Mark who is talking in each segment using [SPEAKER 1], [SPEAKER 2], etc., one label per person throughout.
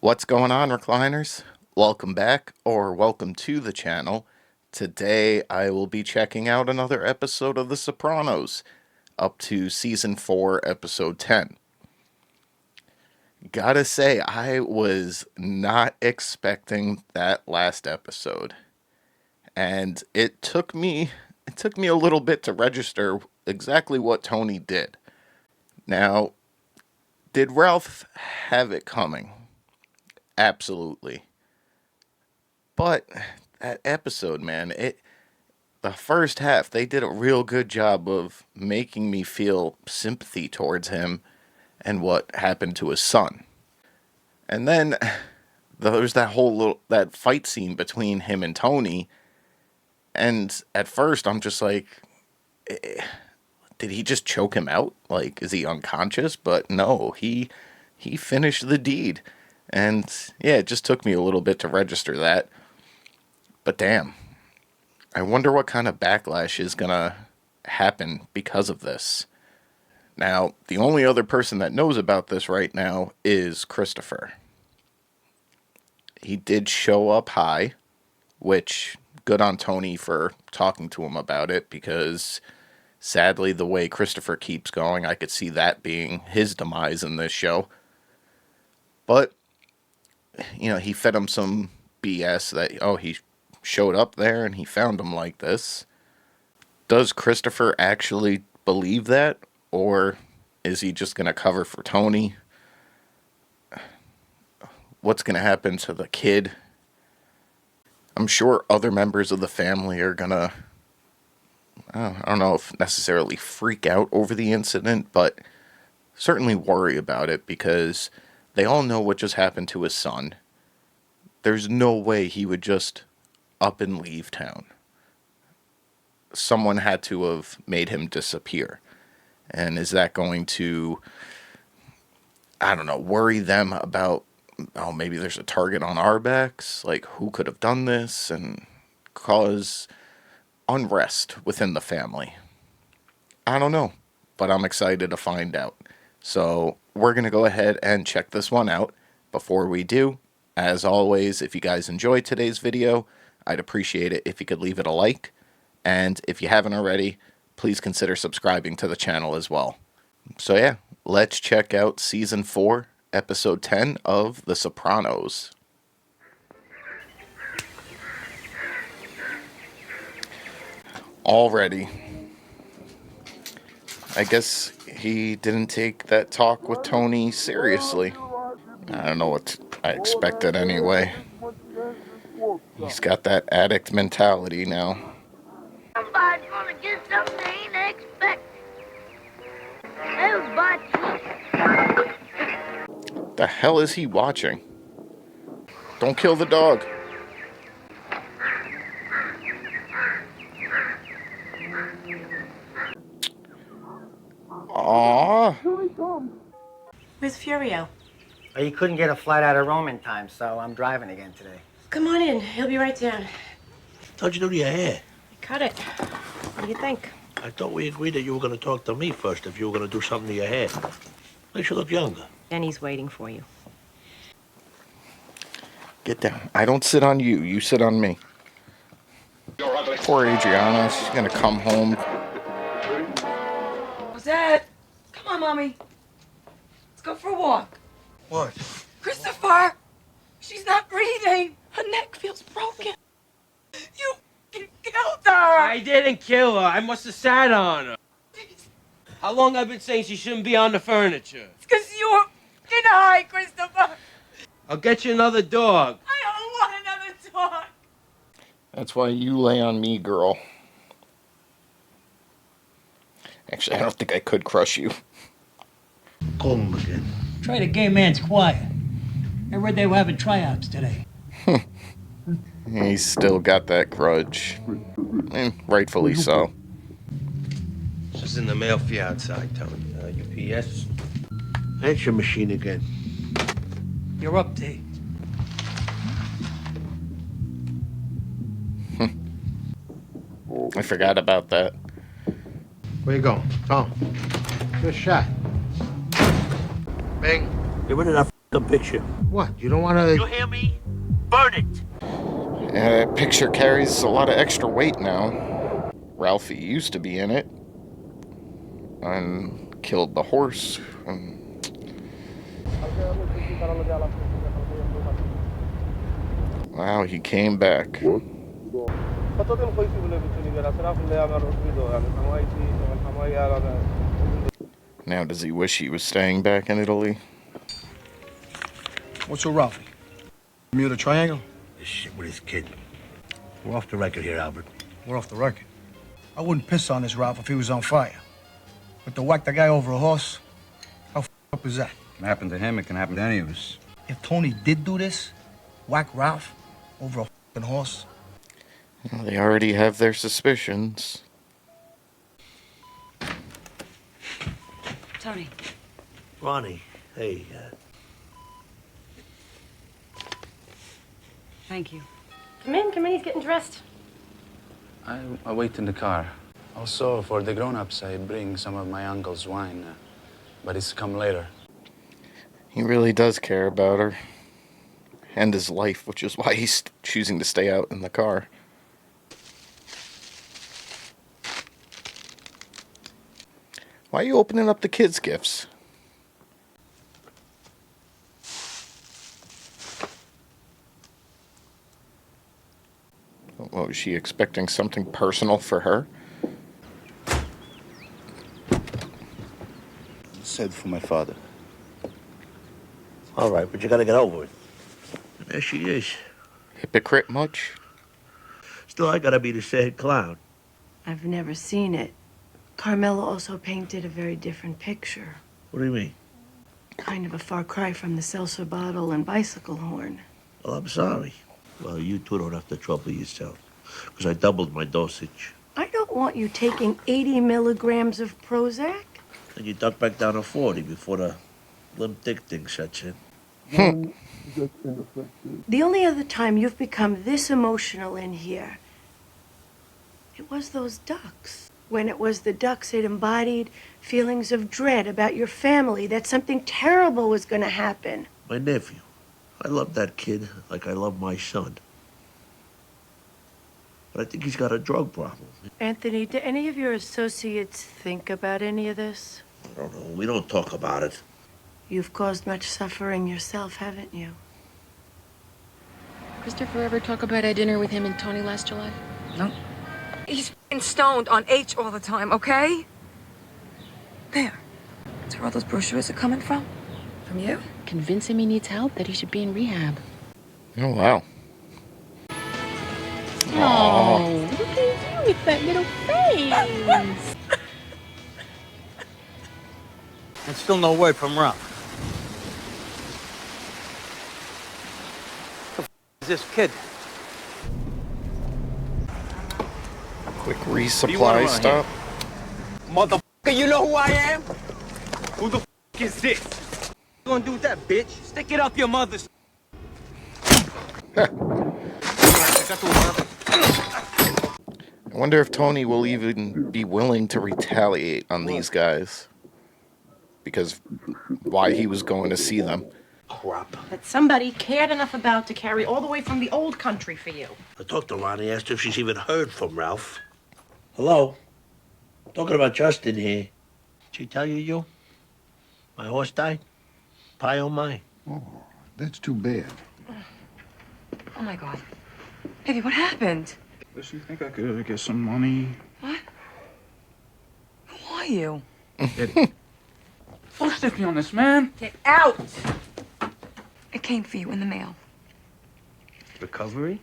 [SPEAKER 1] What's going on, recliners? Welcome back, or welcome to the channel. Today I will be checking out another episode of The Sopranos, up to Season 4, Episode 10. Gotta say, I was not expecting that last episode. And it took me a little bit to register exactly what Tony did. Now, did Ralph have it coming? Absolutely. But that episode, man, the first half, they did a real good job of making me feel sympathy towards him and what happened to his son. And then there's that fight scene between him and Tony. And at first I'm just like, did he just choke him out? Like, is he unconscious? But no, he finished the deed. And yeah, it just took me a little bit to register that. But damn, I wonder what kind of backlash is gonna happen because of this. Now, the only other person that knows about this right now is Christopher. He did show up high, which good on Tony for talking to him about it, because sadly, the way Christopher keeps going, I could see that being his demise in this show. But, you know, he fed him some BS that, he showed up there and he found him like this. Does Christopher actually believe that? Or is he just going to cover for Tony? What's going to happen to the kid? I'm sure other members of the family are going to, I don't know if necessarily freak out over the incident, but certainly worry about it because they all know what just happened to his son. There's no way he would just up and leave town. Someone had to have made him disappear. And is that going to, worry them about, maybe there's a target on our backs? Like, who could have done this? And cause unrest within the family. I don't know, but I'm excited to find out. So we're going to go ahead and check this one out. Before we do, as always, if you guys enjoyed today's video, I'd appreciate it if you could leave it a like. And if you haven't already, please consider subscribing to the channel as well. So yeah, let's check out Season 4, Episode 10 of The Sopranos. Already. I guess he didn't take that talk with Tony seriously. I don't know what I expected anyway. He's got that addict mentality now.
[SPEAKER 2] Somebody's gonna get something they ain't expecting.
[SPEAKER 1] The hell is he watching? Don't kill the dog. Aww.
[SPEAKER 3] Where's Furio?
[SPEAKER 4] He couldn't get a flight out of Rome in time, so I'm driving again today.
[SPEAKER 3] Come on in. He'll be right down.
[SPEAKER 5] How'd you do your hair?
[SPEAKER 3] I cut it. What do you think?
[SPEAKER 5] I thought we agreed that you were going to talk to me first if you were going to do something to your hair. Makes you look younger.
[SPEAKER 3] Denny's waiting for you.
[SPEAKER 1] Get down. I don't sit on you. You sit on me. Poor Adriana. She's going to come home.
[SPEAKER 6] What's that? Come on, Mommy. Let's go for a walk.
[SPEAKER 5] What?
[SPEAKER 6] Christopher! She's not breathing. Her neck feels broken. You killed her!
[SPEAKER 7] I didn't kill her. I must have sat on her. How long I've been saying she shouldn't be on the furniture?
[SPEAKER 6] It's because you were in high, Christopher.
[SPEAKER 7] I'll get you another dog.
[SPEAKER 6] I don't want another dog.
[SPEAKER 1] That's why you lay on me, girl. Actually, I don't think I could crush you.
[SPEAKER 5] Call him again.
[SPEAKER 8] Try the gay man's quiet. I read they were having tryouts today.
[SPEAKER 1] He's still got that grudge. Rightfully so.
[SPEAKER 7] Just in the mail for you outside, Tony. UPS.
[SPEAKER 5] Answer machine again.
[SPEAKER 8] You're up, D.
[SPEAKER 1] I forgot about that.
[SPEAKER 4] Where you going? Tom, good shot. Bing.
[SPEAKER 5] Get rid of that The picture.
[SPEAKER 9] What? You don't want
[SPEAKER 5] You
[SPEAKER 9] to...
[SPEAKER 5] hear me? Burn it.
[SPEAKER 1] That picture carries a lot of extra weight now. Ralphie used to be in it and killed the horse. Wow, he came back. Now, does he wish he was staying back in Italy?
[SPEAKER 9] What's with Ralphie? Bermuda Triangle?
[SPEAKER 5] This shit with his kid. We're off the record here, Albert.
[SPEAKER 9] We're off the record. I wouldn't piss on this Ralph if he was on fire. But to whack the guy over a horse, how up is that?
[SPEAKER 10] It can happen to him, it can happen to any of us.
[SPEAKER 9] If Tony did do this, whack Ralph over a f***ing horse.
[SPEAKER 1] Well, they already have their suspicions.
[SPEAKER 6] Tony.
[SPEAKER 5] Ronnie, hey,
[SPEAKER 6] Thank you.
[SPEAKER 3] Come in, he's getting dressed.
[SPEAKER 10] I wait in the car. Also, for the grown-ups, I bring some of my uncle's wine, but it's come later.
[SPEAKER 1] He really does care about her. And his life, which is why he's choosing to stay out in the car. Why are you opening up the kids' gifts? What, was she expecting something personal for her?
[SPEAKER 10] Said for my father.
[SPEAKER 5] all right, but you gotta get over it. There she is.
[SPEAKER 1] Hypocrite much?
[SPEAKER 5] Still, I gotta be the sad clown.
[SPEAKER 11] I've never seen it. Carmela also painted a very different picture.
[SPEAKER 5] What do you mean?
[SPEAKER 11] Kind of a far cry from the seltzer bottle and bicycle horn.
[SPEAKER 5] Well, I'm sorry. Well, you two don't have to trouble yourself, because I doubled my dosage.
[SPEAKER 11] I don't want you taking 80 milligrams of Prozac.
[SPEAKER 5] And you duck back down to 40 before the limp dick thing sets in.
[SPEAKER 11] The only other time you've become this emotional in here, it was those ducks. When it was the ducks, it embodied feelings of dread about your family, that something terrible was going to happen.
[SPEAKER 5] My nephew. I love that kid like I love my son. But I think he's got a drug problem.
[SPEAKER 11] Anthony, do any of your associates think about any of this?
[SPEAKER 5] I don't know. We don't talk about it.
[SPEAKER 11] You've caused much suffering yourself, haven't you?
[SPEAKER 6] Christopher ever talk about our dinner with him and Tony last July?
[SPEAKER 11] No.
[SPEAKER 6] He's f***ing stoned on H all the time, okay? There. That's where all those brochures are coming from. From you? Convince him he needs help, that he should be in rehab.
[SPEAKER 1] Oh, wow.
[SPEAKER 6] Oh, look at you with that little face.
[SPEAKER 7] And still no word from Ralph. What the f*** is this kid?
[SPEAKER 1] Quick resupply stop.
[SPEAKER 7] Motherfucker, you know who I am? Who the f*** is this? What you gonna do with that, bitch? Stick it up your mother's.
[SPEAKER 1] I wonder if Tony will even be willing to retaliate on these guys. Because why he was going to see them.
[SPEAKER 5] Crap.
[SPEAKER 3] That somebody cared enough about to carry all the way from the old country for you.
[SPEAKER 5] I talked to Ronnie, asked her if she's even heard from Ralph. Hello? Talking about Justin here. Did she tell you? My horse died? Pie on mine.
[SPEAKER 9] Oh, that's too bad.
[SPEAKER 6] Oh, my God. Baby, what happened?
[SPEAKER 10] Does she think I could get some money?
[SPEAKER 6] What? Who are you?
[SPEAKER 10] Don't stick me on this, man.
[SPEAKER 6] Get out! It came for you in the mail.
[SPEAKER 10] Recovery?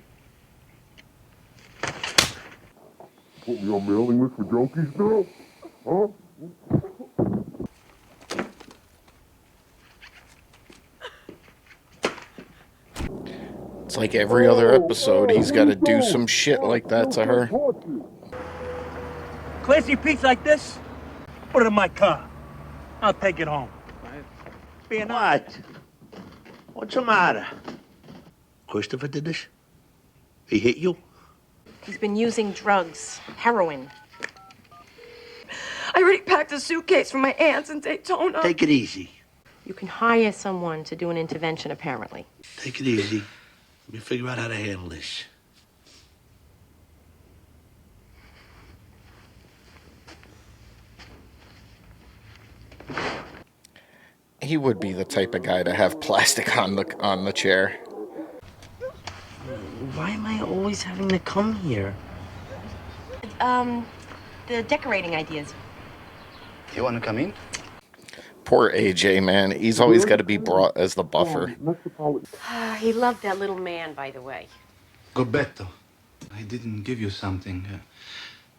[SPEAKER 12] Put me on mailing list for junkies now? Huh?
[SPEAKER 1] It's like every other episode, he's got to do some shit like that to her.
[SPEAKER 5] Classy piece like this? Put it in my car. I'll take it home. Being what? What's the matter? Christopher did this? He hit you?
[SPEAKER 3] He's been using drugs, heroin.
[SPEAKER 6] I already packed a suitcase for my aunts in Daytona.
[SPEAKER 5] Take it easy.
[SPEAKER 3] You can hire someone to do an intervention, apparently.
[SPEAKER 5] Take it easy. Let me figure out how to handle this.
[SPEAKER 1] He would be the type of guy to have plastic on the chair.
[SPEAKER 13] Why am I always having to come here?
[SPEAKER 3] The decorating ideas.
[SPEAKER 10] You want to come in?
[SPEAKER 1] Poor AJ, man. He's always got to be brought as the buffer.
[SPEAKER 3] He loved that little man, by the way.
[SPEAKER 10] Gobetto, I didn't give you something.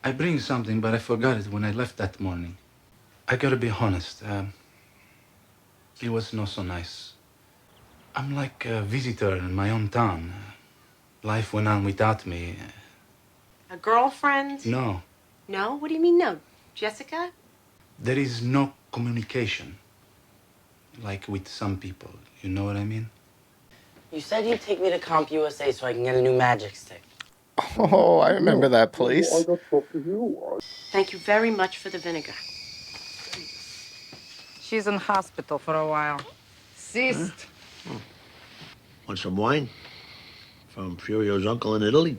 [SPEAKER 10] I bring something, but I forgot it when I left that morning. I gotta be honest. It was not so nice. I'm like a visitor in my own town. Life went on without me.
[SPEAKER 3] A girlfriend?
[SPEAKER 10] No,
[SPEAKER 3] No? What do you mean no? Jessica?
[SPEAKER 10] there is no communication. Like with some people, you know what I mean?
[SPEAKER 13] You said you'd take me to Comp USA so I can get a new magic stick.
[SPEAKER 1] Oh, I remember that place.
[SPEAKER 3] Thank you very much for the vinegar.
[SPEAKER 6] She's in hospital for a while. Cyst.
[SPEAKER 5] Huh? Want some wine? From Furio's uncle in Italy?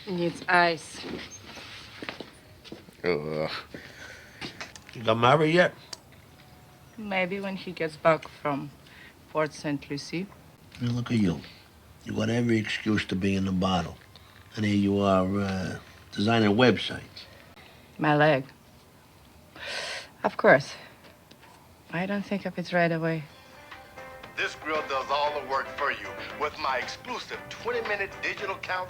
[SPEAKER 6] Needs ice.
[SPEAKER 1] Ugh.
[SPEAKER 5] You got married yet?
[SPEAKER 6] Maybe when he gets back from Port St. Lucie.
[SPEAKER 5] Now look at you. You got every excuse to be in the bottle. And here you are, designing websites.
[SPEAKER 6] My leg. Of course. I don't think of it right away.
[SPEAKER 14] This grill does all the work for you with my exclusive 20-minute digital count.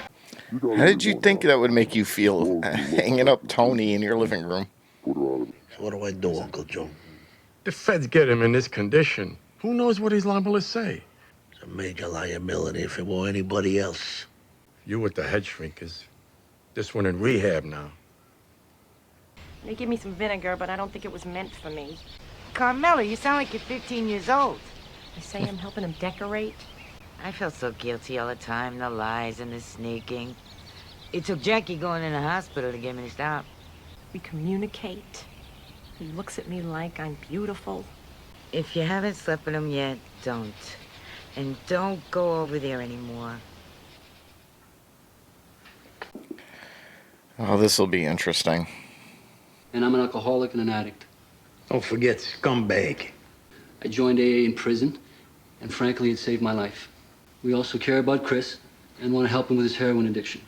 [SPEAKER 1] How did you think that would make you feel, hanging up Tony in your living room?
[SPEAKER 5] So what do I do, Uncle Joe?
[SPEAKER 15] The feds get him in this condition. Who knows what he's liable to say?
[SPEAKER 5] It's a major liability if it were anybody else.
[SPEAKER 15] You with the head shrinkers. This one in rehab now.
[SPEAKER 3] They give me some vinegar, but I don't think it was meant for me.
[SPEAKER 16] Carmela, you sound like you're 15 years old.
[SPEAKER 3] They say I'm helping him decorate.
[SPEAKER 16] I felt so guilty all the time, the lies and the sneaking. It took Jackie going in the hospital to get me to stop.
[SPEAKER 3] We communicate. He looks at me like I'm beautiful.
[SPEAKER 16] If you haven't slept with him yet, don't. And don't go over there anymore.
[SPEAKER 1] Oh, this will be interesting.
[SPEAKER 17] And I'm an alcoholic and an addict.
[SPEAKER 5] Don't forget scumbag.
[SPEAKER 17] I joined AA in prison, and frankly, it saved my life. We also care about Chris and want to help him with his heroin addiction.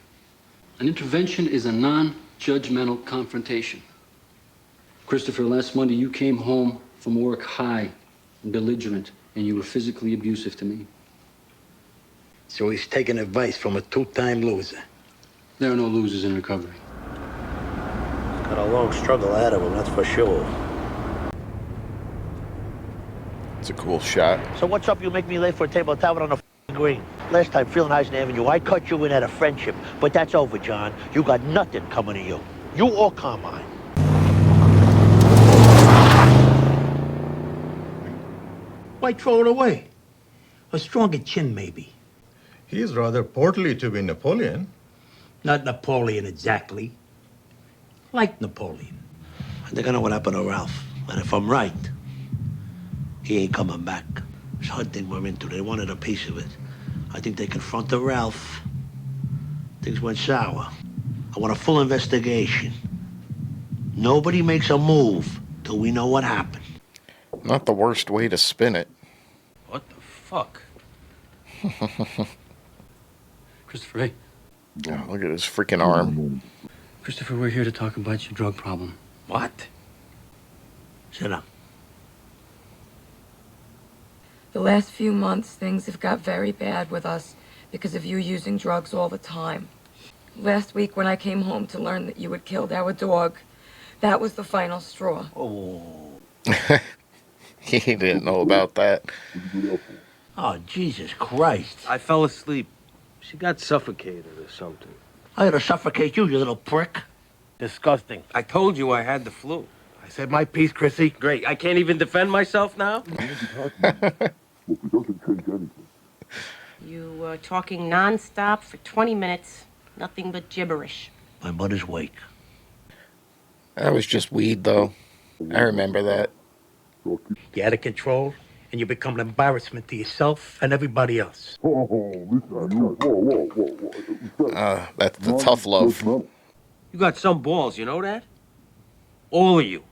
[SPEAKER 17] An intervention is a non-judgmental confrontation. Christopher, last Monday you came home from work high and belligerent, and you were physically abusive to me.
[SPEAKER 5] So he's taking advice from a two-time loser.
[SPEAKER 17] There are no losers in recovery.
[SPEAKER 5] Got a long struggle ahead of him, that's for sure.
[SPEAKER 1] It's a cool shot.
[SPEAKER 5] So what's up? You make me late for a table towel on the green. Last time, Frelinghuysen Avenue, I cut you in at a friendship. But that's over, John. You got nothing coming to you. You or Carmine.
[SPEAKER 9] Why throw it away? A stronger chin, maybe.
[SPEAKER 15] He's rather portly to be Napoleon.
[SPEAKER 9] Not Napoleon exactly. Like Napoleon.
[SPEAKER 5] I think I know what happened to Ralph. And if I'm right, he ain't coming back. This hunting we're into, they wanted a piece of it. I think they confronted Ralph. Things went sour. I want a full investigation. Nobody makes a move till we know what happened.
[SPEAKER 1] Not the worst way to spin it.
[SPEAKER 17] What the fuck? Christopher, hey.
[SPEAKER 1] Oh, look at his freaking arm.
[SPEAKER 17] Christopher, we're here to talk about your drug problem.
[SPEAKER 5] What? Sit down.
[SPEAKER 6] The last few months, things have got very bad with us because of you using drugs all the time. Last week when I came home to learn that you had killed our dog, that was the final straw.
[SPEAKER 5] Oh.
[SPEAKER 1] He didn't know about that.
[SPEAKER 5] Oh, Jesus Christ.
[SPEAKER 7] I fell asleep. She got suffocated or something.
[SPEAKER 5] I gotta suffocate you, you little prick.
[SPEAKER 7] Disgusting. I told you I had the flu.
[SPEAKER 5] I said my piece, Chrissy.
[SPEAKER 7] Great. I can't even defend myself now?
[SPEAKER 3] You were talking nonstop for 20 minutes. Nothing but gibberish.
[SPEAKER 5] My mother's wake.
[SPEAKER 1] That was just weed, though. I remember that.
[SPEAKER 5] You're out of control, and you become an embarrassment to yourself and everybody else.
[SPEAKER 1] That's the tough love.
[SPEAKER 7] You got some balls, you know that? All of you.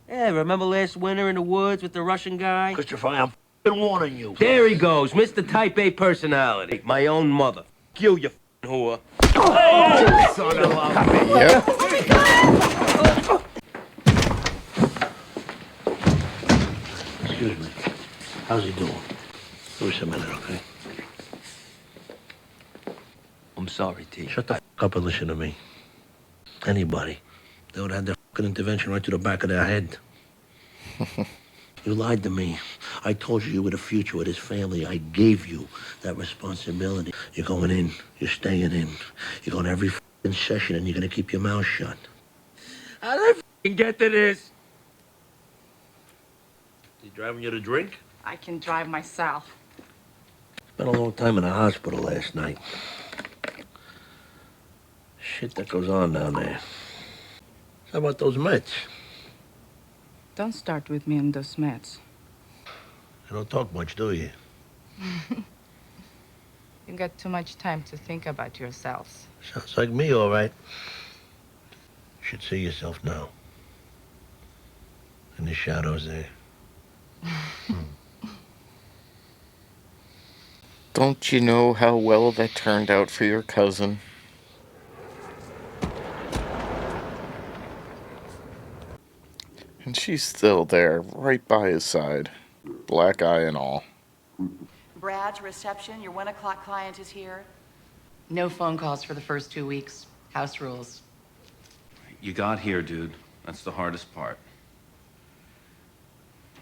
[SPEAKER 7] Yeah, remember last winter in the woods with the Russian guy?
[SPEAKER 5] Christopher, I'm f***ing warning you.
[SPEAKER 7] There he goes, Mr. Type A personality. My own mother. F*** you, you f***ing whore. Oh, son of a...
[SPEAKER 1] Yep.
[SPEAKER 5] Excuse me. How's he doing? Give us a minute, okay?
[SPEAKER 7] I'm sorry, T.
[SPEAKER 5] Shut the f*** up and listen to me. Anybody, they would have their f***ing intervention right to the back of their head. You lied to me. I told you were the future with his family. I gave you that responsibility. You're going in. You're staying in. You're going to every f***ing session, and you're going to keep your mouth shut.
[SPEAKER 7] How did I f***ing get to this?
[SPEAKER 5] He driving you to drink?
[SPEAKER 18] I can drive myself.
[SPEAKER 5] Spent a long time in the hospital last night. Shit that goes on down there. How about those meds?
[SPEAKER 18] Don't start with me on those meds.
[SPEAKER 5] You don't talk much, do you?
[SPEAKER 18] You got too much time to think about yourselves.
[SPEAKER 5] Sounds like me, all right. You should see yourself now. In the shadows there.
[SPEAKER 1] Don't you know how well that turned out for your cousin? And she's still there, right by his side. Black eye and all.
[SPEAKER 19] Brad, to reception. Your 1 o'clock client is here.
[SPEAKER 13] No phone calls for the first 2 weeks. House rules.
[SPEAKER 20] You got here, dude. That's the hardest part.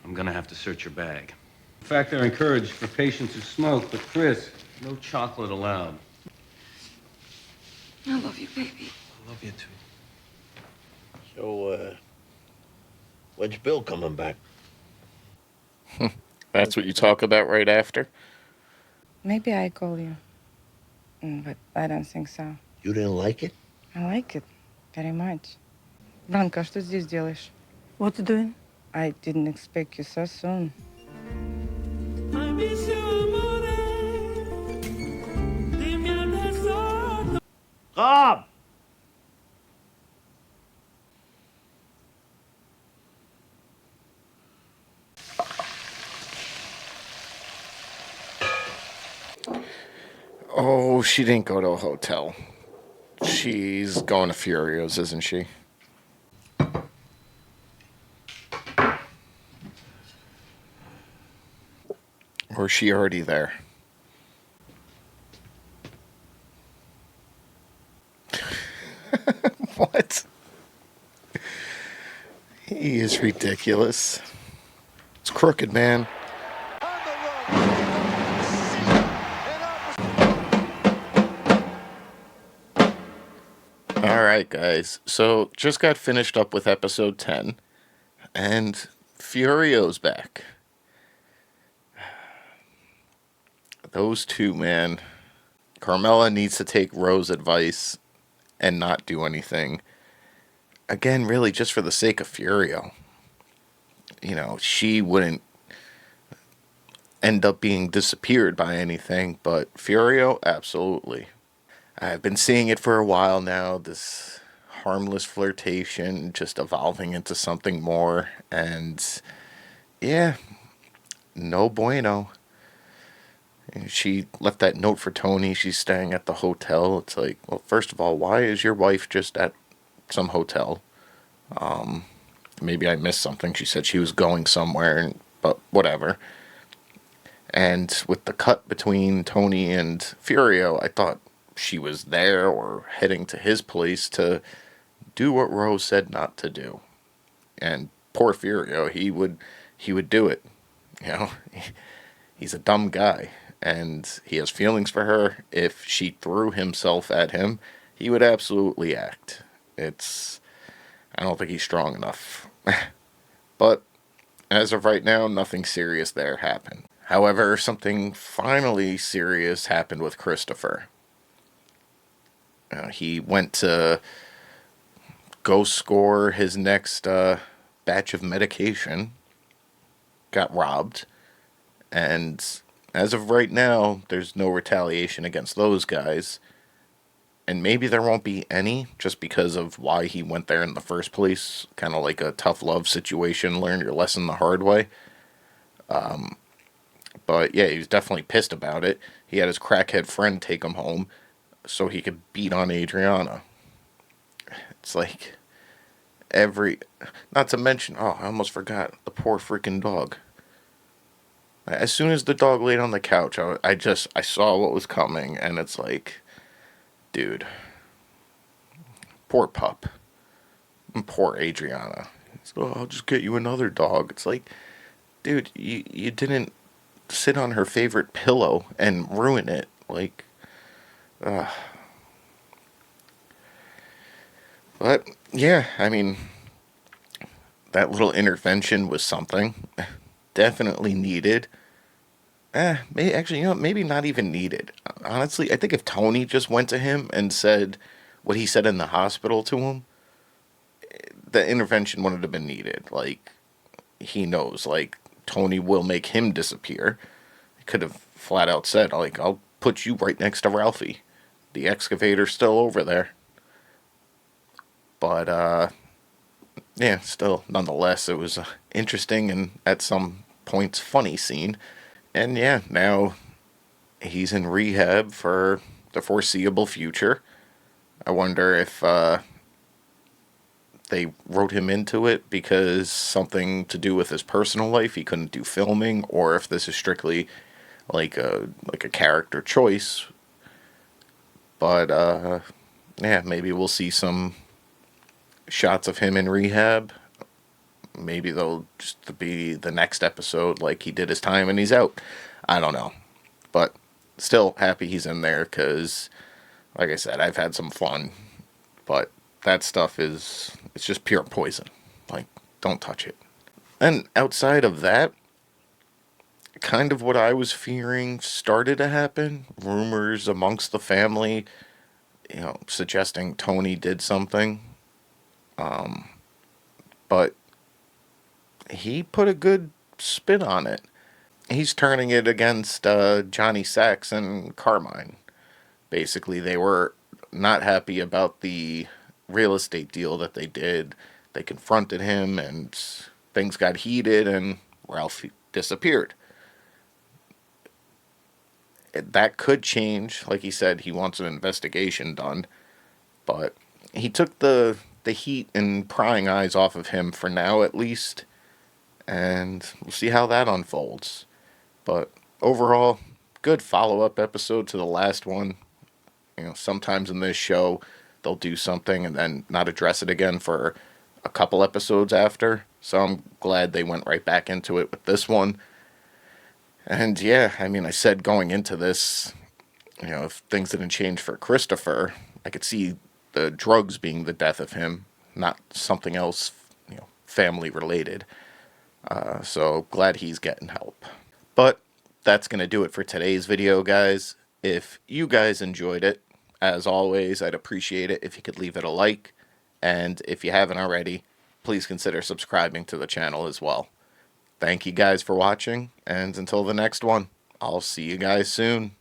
[SPEAKER 20] I'm gonna have to search your bag. In fact, they're encouraged for patients who smoke, but Chris, no chocolate allowed.
[SPEAKER 6] I love you, baby.
[SPEAKER 20] I love you too.
[SPEAKER 5] So, when's Bill coming back?
[SPEAKER 1] That's what you talk about right after?
[SPEAKER 18] Maybe I call you. But I don't think so.
[SPEAKER 5] You didn't like it?
[SPEAKER 18] I like it. Very much. Blanca, что здесь делаешь?
[SPEAKER 11] What you doing?
[SPEAKER 18] I didn't expect you so soon.
[SPEAKER 5] Rob!
[SPEAKER 1] Oh, she didn't go to a hotel. She's going to Furio's, isn't she? Or is she already there? What? He is ridiculous. It's crooked, man. Alright, guys. So, just got finished up with episode 10. And Furio's back. Those two, man. Carmela needs to take Rose's advice and not do anything. Again, really, just for the sake of Furio. You know, she wouldn't end up being disappeared by anything, but Furio, absolutely. I've been seeing it for a while now, this harmless flirtation just evolving into something more, and yeah, no bueno. She left that note for Tony. She's staying at the hotel. It's like, well, first of all, why is your wife just at some hotel? Maybe I missed something. She said she was going somewhere, but whatever. And with the cut between Tony and Furio, I thought she was there or heading to his place to do what Rose said not to do. And poor Furio, he would do it. You know, he's a dumb guy. And he has feelings for her. If she threw himself at him, he would absolutely act. I don't think he's strong enough. But as of right now, nothing serious there happened. However, something finally serious happened with Christopher. He went to go score his next batch of medication. got robbed. And as of right now, there's no retaliation against those guys. And maybe there won't be any just because of why he went there in the first place. Kind of like a tough love situation, learn your lesson the hard way. But yeah, he was definitely pissed about it. He had his crackhead friend take him home so he could beat on Adriana. It's like every. Not to mention, oh, I almost forgot the poor freaking dog. As soon as the dog laid on the couch, I saw what was coming, and it's like, dude, poor pup, and poor Adriana. Oh, I'll just get you another dog. It's like, dude, you didn't sit on her favorite pillow and ruin it. Like, but yeah, I mean, that little intervention was something. Definitely needed. Actually, maybe not even needed. Honestly, I think if Tony just went to him and said what he said in the hospital to him, the intervention wouldn't have been needed. Like, he knows, like, Tony will make him disappear. He could have flat out said, like, I'll put you right next to Ralphie. The excavator's still over there. But, yeah, still, nonetheless, it was an interesting and at some points funny scene. And yeah, now he's in rehab for the foreseeable future. I wonder if they wrote him into it because something to do with his personal life, he couldn't do filming, or if this is strictly like a character choice. But yeah, maybe we'll see some shots of him in rehab. Maybe they'll just be the next episode, like he did his time and he's out. I don't know, but still happy he's in there because, like I said, I've had some fun. But that stuff it's just pure poison. Like, don't touch it. And outside of that, kind of what I was fearing started to happen. Rumors amongst the family, suggesting Tony did something. But he put a good spin on it. He's turning it against Johnny Sachs and Carmine. Basically, they were not happy about the real estate deal that they did. They confronted him, and things got heated, and Ralph disappeared. That could change. Like he said, he wants an investigation done. But he took the heat and prying eyes off of him for now, at least. And we'll see how that unfolds. But overall, good follow-up episode to the last one. Sometimes in this show, they'll do something and then not address it again for a couple episodes after. So I'm glad they went right back into it with this one. And yeah, I mean, I said going into this, if things didn't change for Christopher, I could see the drugs being the death of him, not something else, family related. So glad he's getting help. But that's going to do it for today's video, guys. If you guys enjoyed it, as always, I'd appreciate it if you could leave it a like. And if you haven't already, please consider subscribing to the channel as well. Thank you guys for watching, and until the next one, I'll see you guys soon.